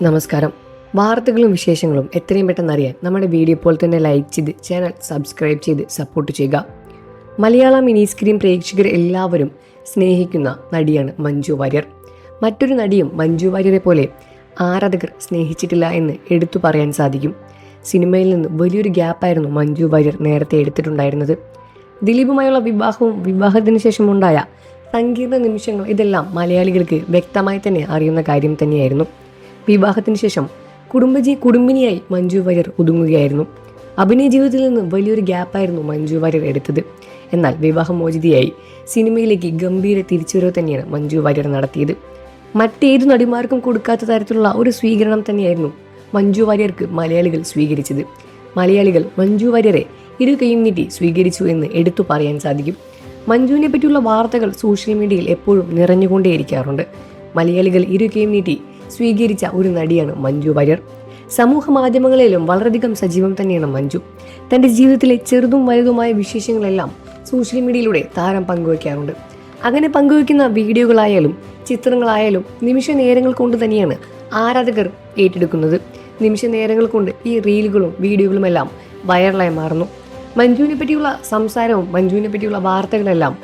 നമസ്കാരം. വാർത്തകളും വിശേഷങ്ങളും എത്രയും പെട്ടെന്ന് അറിയാൻ നമ്മുടെ വീഡിയോ ഇപ്പോൾ തന്നെ ലൈക്ക് ചെയ്ത് ചാനൽ സബ്സ്ക്രൈബ് ചെയ്ത് സപ്പോർട്ട് ചെയ്യുക. മലയാള മിനി സ്ക്രീൻ പ്രേക്ഷകർ എല്ലാവരും സ്നേഹിക്കുന്ന നടിയാണ് മഞ്ജു വാര്യർ. മറ്റൊരു നടിയും മഞ്ജു വാര്യരെ പോലെ ആരാധകർ സ്നേഹിച്ചിട്ടില്ല എന്ന് എടുത്തു പറയാൻ സാധിക്കും. സിനിമയിൽ നിന്ന് വലിയൊരു ഗ്യാപ്പായിരുന്നു മഞ്ജു വാര്യർ നേരത്തെ എടുത്തിട്ടുണ്ടായിരുന്നത്. ദിലീപുമായുള്ള വിവാഹവും വിവാഹത്തിന് ശേഷമുണ്ടായ സങ്കീർണ നിമിഷങ്ങൾ ഇതെല്ലാം മലയാളികൾക്ക് വ്യക്തമായി തന്നെ അറിയുന്ന കാര്യം തന്നെയായിരുന്നു. വിവാഹത്തിന് ശേഷം കുടുംബിനിയായി മഞ്ജു വാര്യർ ഒതുങ്ങുകയായിരുന്നു. അഭിനയ ജീവിതത്തിൽ നിന്ന് വലിയൊരു ഗ്യാപ്പായിരുന്നു മഞ്ജു വാര്യർ എടുത്തത്. എന്നാൽ വിവാഹമോചിതയായി സിനിമയിലേക്ക് ഗംഭീര തിരിച്ചുവരവ് തന്നെയാണ് മഞ്ജു വാര്യർ നടത്തിയത്. മറ്റേതു നടിമാർക്കും കൊടുക്കാത്ത തരത്തിലുള്ള ഒരു സ്വീകരണം തന്നെയായിരുന്നു മഞ്ജു വാര്യർക്ക് മലയാളികൾ സ്വീകരിച്ചത്. മലയാളികൾ മഞ്ജു വാര്യരെ ഇരു കൈയും നീട്ടി സ്വീകരിച്ചു എന്ന് എടുത്തു പറയാൻ സാധിക്കും. മഞ്ജുവിനെ പറ്റിയുള്ള വാർത്തകൾ സോഷ്യൽ മീഡിയയിൽ എപ്പോഴും നിറഞ്ഞുകൊണ്ടേയിരിക്കാറുണ്ട്. മലയാളികൾ ഇരു കൈയും നീട്ടി സ്വീകരിച്ച ഒരു നടിയാണ് മഞ്ജു വാര്യർ. സമൂഹ മാധ്യമങ്ങളിലും വളരെയധികം സജീവം തന്നെയാണ് മഞ്ജു. തൻ്റെ ജീവിതത്തിലെ ചെറുതും വലുതുമായ വിശേഷങ്ങളെല്ലാം സോഷ്യൽ മീഡിയയിലൂടെ താരം പങ്കുവയ്ക്കാറുണ്ട്. അങ്ങനെ പങ്കുവയ്ക്കുന്ന വീഡിയോകളായാലും ചിത്രങ്ങളായാലും നിമിഷ നേരങ്ങൾ കൊണ്ട് തന്നെയാണ് ആരാധകർ ഏറ്റെടുക്കുന്നത്. നിമിഷ നേരങ്ങൾ കൊണ്ട് ഈ റീലുകളും വീഡിയോകളും എല്ലാം വൈറലായി മാറുന്നു. മഞ്ജുവിനെ പറ്റിയുള്ള സംസാരവും മഞ്ജുവിനെ പറ്റിയുള്ള വാർത്തകളെല്ലാം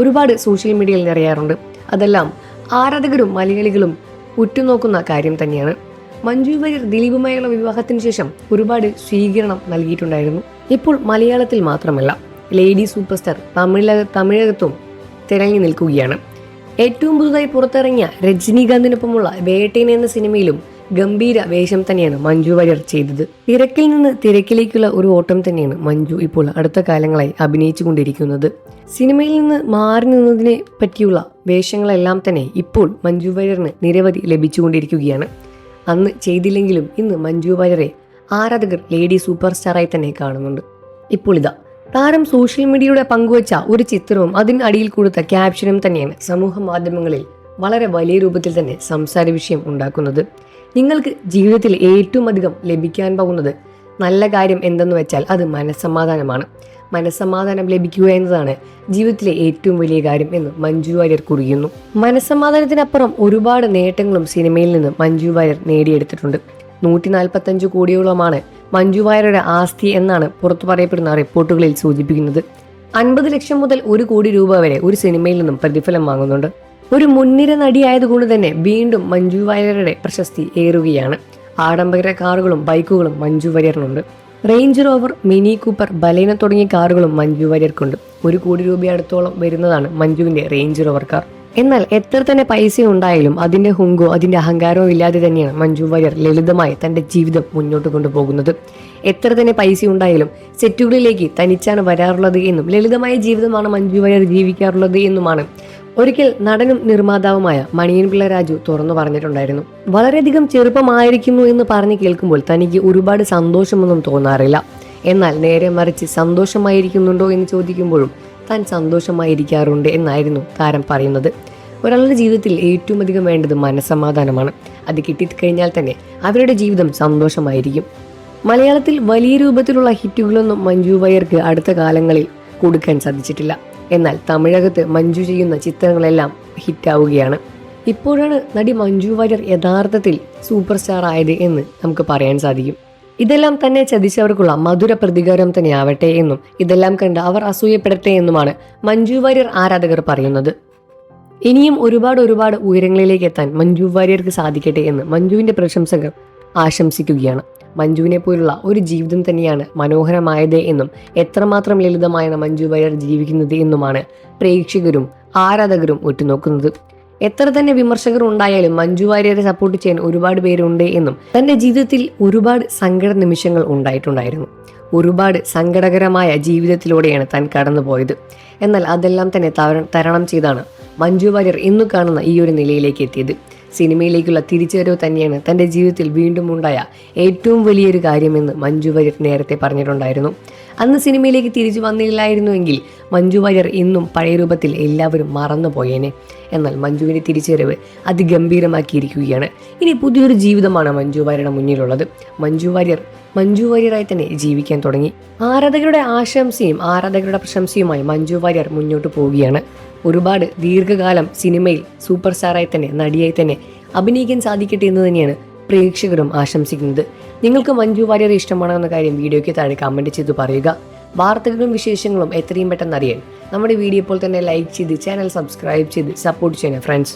ഒരുപാട് സോഷ്യൽ മീഡിയയിൽ നിറയാറുണ്ട്. അതെല്ലാം ആരാധകരും മലയാളികളും ഉറ്റുനോക്കുന്ന കാര്യം തന്നെയാണ്. മഞ്ജു വാര്യർ ദിലീപുമായുള്ള വിവാഹത്തിന് ശേഷം ഒരുപാട് സ്വീകരണം നൽകിയിട്ടുണ്ടായിരുന്നു. ഇപ്പോൾ മലയാളത്തിൽ മാത്രമല്ല, ലേഡി സൂപ്പർ സ്റ്റാർ തമിഴകത്തും തിരഞ്ഞു നിൽക്കുകയാണ്. ഏറ്റവും പുതുതായി പുറത്തിറങ്ങിയ രജനീകാന്തിനൊപ്പമുള്ള വേട്ടേൻ എന്ന സിനിമയിലും ഗംഭീര വേഷം തന്നെയാണ് മഞ്ജു വാര്യർ ചെയ്തത്. തിരക്കിൽ നിന്ന് തിരക്കിലേക്കുള്ള ഒരു ഓട്ടം തന്നെയാണ് മഞ്ജു ഇപ്പോൾ അടുത്ത കാലങ്ങളായി അഭിനയിച്ചു കൊണ്ടിരിക്കുന്നത്. സിനിമയിൽ നിന്ന് മാറി നിന്നതിനെ പറ്റിയുള്ള വേഷങ്ങളെല്ലാം തന്നെ ഇപ്പോൾ മഞ്ജു വാര്യറിന് നിരവധി ലഭിച്ചുകൊണ്ടിരിക്കുകയാണ്. അന്ന് ചെയ്തില്ലെങ്കിലും ഇന്ന് മഞ്ജു വാര്യരെ ആരാധകർ ലേഡി സൂപ്പർ സ്റ്റാറായി തന്നെ കാണുന്നുണ്ട്. ഇപ്പോൾ ഇതാ താരം സോഷ്യൽ മീഡിയയുടെ പങ്കുവച്ച ഒരു ചിത്രവും അതിന് അടിയിൽ കൊടുത്ത ക്യാപ്ഷനും തന്നെയാണ് സമൂഹ മാധ്യമങ്ങളിൽ വളരെ വലിയ രൂപത്തിൽ തന്നെ സംസാര വിഷയം ഉണ്ടാക്കുന്നത്. നിങ്ങൾക്ക് ജീവിതത്തിൽ ഏറ്റവും അധികം ലഭിക്കാൻ പോകുന്നത് നല്ല കാര്യം എന്തെന്ന് വെച്ചാൽ അത് മനസ്സമാധാനമാണ്. മനസ്സമാധാനം ലഭിക്കുക എന്നതാണ് ജീവിതത്തിലെ ഏറ്റവും വലിയ കാര്യം എന്ന് മഞ്ജു വാര്യർ കുറിക്കുന്നു. മനസ്സമാധാനത്തിനപ്പുറം ഒരുപാട് നേട്ടങ്ങളും സിനിമയിൽ നിന്ന് മഞ്ജു വാര്യർ നേടിയെടുത്തിട്ടുണ്ട്. 145 കോടിയോളമാണ് മഞ്ജു വാര്യരുടെ ആസ്തി എന്നാണ് പുറത്തു പറയപ്പെടുന്ന റിപ്പോർട്ടുകളിൽ സൂചിപ്പിക്കുന്നത്. 50 ലക്ഷം മുതൽ 1 കോടി രൂപ വരെ ഒരു സിനിമയിൽ നിന്നും പ്രതിഫലം വാങ്ങുന്നുണ്ട്. ഒരു മുൻനിര നടിയായതുകൊണ്ട് തന്നെ വീണ്ടും മഞ്ജു വാര്യരുടെ പ്രശസ്തി ഏറുകയാണ്. ആഡംബര കാറുകളും ബൈക്കുകളും മഞ്ജു വാര്യറിനുണ്ട്. Range Rover, Mini Cooper, Baleno തുടങ്ങിയ കാറുകളും മഞ്ജു വാര്യർക്കുണ്ട്. 1 കോടി രൂപയടുത്തോളം വരുന്നതാണ് മഞ്ജുവിന്റെ റേഞ്ച് റോവർ കാർ. എന്നാൽ എത്ര തന്നെ പൈസ ഉണ്ടായാലും അതിന്റെ ഹുങ്കോ അതിന്റെ അഹങ്കാരവും ഇല്ലാതെ തന്നെയാണ് മഞ്ജു വാര്യർ ലളിതമായി തന്റെ ജീവിതം മുന്നോട്ട് കൊണ്ടുപോകുന്നത്. എത്ര തന്നെ പൈസ ഉണ്ടായാലും സെറ്റുകളിലേക്ക് തനിച്ചാണ് വരാറുള്ളത് എന്നും ലളിതമായ ജീവിതമാണ് മഞ്ജു വാര്യർ ജീവിക്കാറുള്ളത് എന്നുമാണ് ഒരിക്കൽ നടനും നിർമ്മാതാവുമായ മണിയൻ പിള്ള രാജു തുറന്നു പറഞ്ഞിട്ടുണ്ടായിരുന്നു. വളരെയധികം ചെറുപ്പമായിരിക്കുന്നു എന്ന് പറഞ്ഞു കേൾക്കുമ്പോൾ തനിക്ക് ഒരുപാട് സന്തോഷമൊന്നും തോന്നാറില്ല. എന്നാൽ നേരെ മറിച്ച് സന്തോഷമായിരിക്കുന്നുണ്ടോ എന്ന് ചോദിക്കുമ്പോഴും താൻ സന്തോഷമായിരിക്കാറുണ്ട് എന്നായിരുന്നു താരം പറയുന്നത്. ഒരാളുടെ ജീവിതത്തിൽ ഏറ്റവും അധികം വേണ്ടത് മനസ്സമാധാനമാണ്. അത് കിട്ടിക്കഴിഞ്ഞാൽ തന്നെ അവരുടെ ജീവിതം സന്തോഷമായിരിക്കും. മലയാളത്തിൽ വലിയ രൂപത്തിലുള്ള ഹിറ്റുകളൊന്നും മഞ്ജു വാര്യർക്ക് അടുത്ത കാലങ്ങളിൽ കൊടുക്കാൻ സാധിച്ചിട്ടില്ല. എന്നാൽ തമിഴകത്ത് മഞ്ജു ചെയ്യുന്ന ചിത്രങ്ങളെല്ലാം ഹിറ്റാവുകയാണ്. ഇപ്പോഴാണ് നടി മഞ്ജു വാര്യർ യഥാർത്ഥത്തിൽ സൂപ്പർ സ്റ്റാർ ആയത് എന്ന് നമുക്ക് പറയാൻ സാധിക്കും. ഇതെല്ലാം തന്നെ ചതിച്ചവർക്കുള്ള മധുര പ്രതികാരം തന്നെ ആവട്ടെ എന്നും ഇതെല്ലാം കണ്ട് അവർ അസൂയപ്പെടട്ടെ എന്നുമാണ് മഞ്ജു വാര്യർ ആരാധകർ പറയുന്നത്. ഇനിയും ഒരുപാട് ഉയരങ്ങളിലേക്ക് എത്താൻ മഞ്ജു വാര്യർക്ക് സാധിക്കട്ടെ എന്ന് മഞ്ജുവിന്റെ പ്രശംസകർ ആശംസിക്കുകയാണ്. മഞ്ജുവിനെ പോലുള്ള ഒരു ജീവിതം തന്നെയാണ് മനോഹരമായത് എന്നും എത്രമാത്രം ലളിതമായാണ് മഞ്ജു വാര്യർ ജീവിക്കുന്നത് എന്നുമാണ് പ്രേക്ഷകരും ആരാധകരും ഉറ്റുനോക്കുന്നത്. എത്ര തന്നെ വിമർശകർ ഉണ്ടായാലും മഞ്ജു വാര്യരെ സപ്പോർട്ട് ചെയ്യാൻ ഒരുപാട് പേരുണ്ട് എന്നും തന്റെ ജീവിതത്തിൽ ഒരുപാട് സങ്കട നിമിഷങ്ങൾ ഉണ്ടായിട്ടുണ്ടായിരുന്നു. ഒരുപാട് സങ്കടകരമായ ജീവിതത്തിലൂടെയാണ് താൻ കടന്നുപോയത്. എന്നാൽ അതെല്ലാം തന്നെ തരണം ചെയ്താണ് മഞ്ജു വാര്യർ ഇന്നു കാണുന്ന ഈ ഒരു നിലയിലേക്ക് എത്തിയത്. സിനിമയിലേക്കുള്ള തിരിച്ചുവരവ് തന്നെയാണ് തൻ്റെ ജീവിതത്തിൽ വീണ്ടും ഉണ്ടായ ഏറ്റവും വലിയൊരു കാര്യമെന്ന് മഞ്ജു വാര്യർ നേരത്തെ പറഞ്ഞിട്ടുണ്ടായിരുന്നു. അന്ന് സിനിമയിലേക്ക് തിരിച്ചു വന്നില്ലായിരുന്നുവെങ്കിൽ മഞ്ജു വാര്യർ ഇന്നും പഴയ രൂപത്തിൽ എല്ലാവരും മറന്നുപോയേനെ. എന്നാൽ മഞ്ജുവിൻ്റെ തിരിച്ചുവരവ് അതിഗംഭീരമാക്കിയിരിക്കുകയാണ്. ഇനി പുതിയൊരു ജീവിതമാണ് മഞ്ജു വാര്യരുടെ മുന്നിലുള്ളത്. മഞ്ജു വാര്യറായി തന്നെ ജീവിക്കാൻ തുടങ്ങി. ആരാധകരുടെ ആശംസയും ആരാധകരുടെ പ്രശംസയുമായി മഞ്ജു വാര്യർ മുന്നോട്ട് പോവുകയാണ്. ഒരുപാട് ദീർഘകാലം സിനിമയിൽ സൂപ്പർ സ്റ്റാറായി തന്നെ നടിയായി തന്നെ അഭിനയിക്കാൻ സാധിക്കട്ടെ എന്ന് തന്നെയാണ് പ്രേക്ഷകരും ആശംസിക്കുന്നത്. നിങ്ങൾക്ക് മഞ്ജു വാര്യർ ഇഷ്ടമാണോ എന്ന കാര്യം വീഡിയോയ്ക്ക് താഴെ കമൻറ്റ് ചെയ്ത് പറയുക. വാർത്തകളും വിശേഷങ്ങളും എത്രയും പെട്ടെന്ന് അറിയാൻ നമ്മുടെ വീഡിയോ ഇപ്പോൾ തന്നെ ലൈക്ക് ചെയ്ത് ചാനൽ സബ്സ്ക്രൈബ് ചെയ്ത് സപ്പോർട്ട് ചെയ്യണം ഫ്രണ്ട്സ്.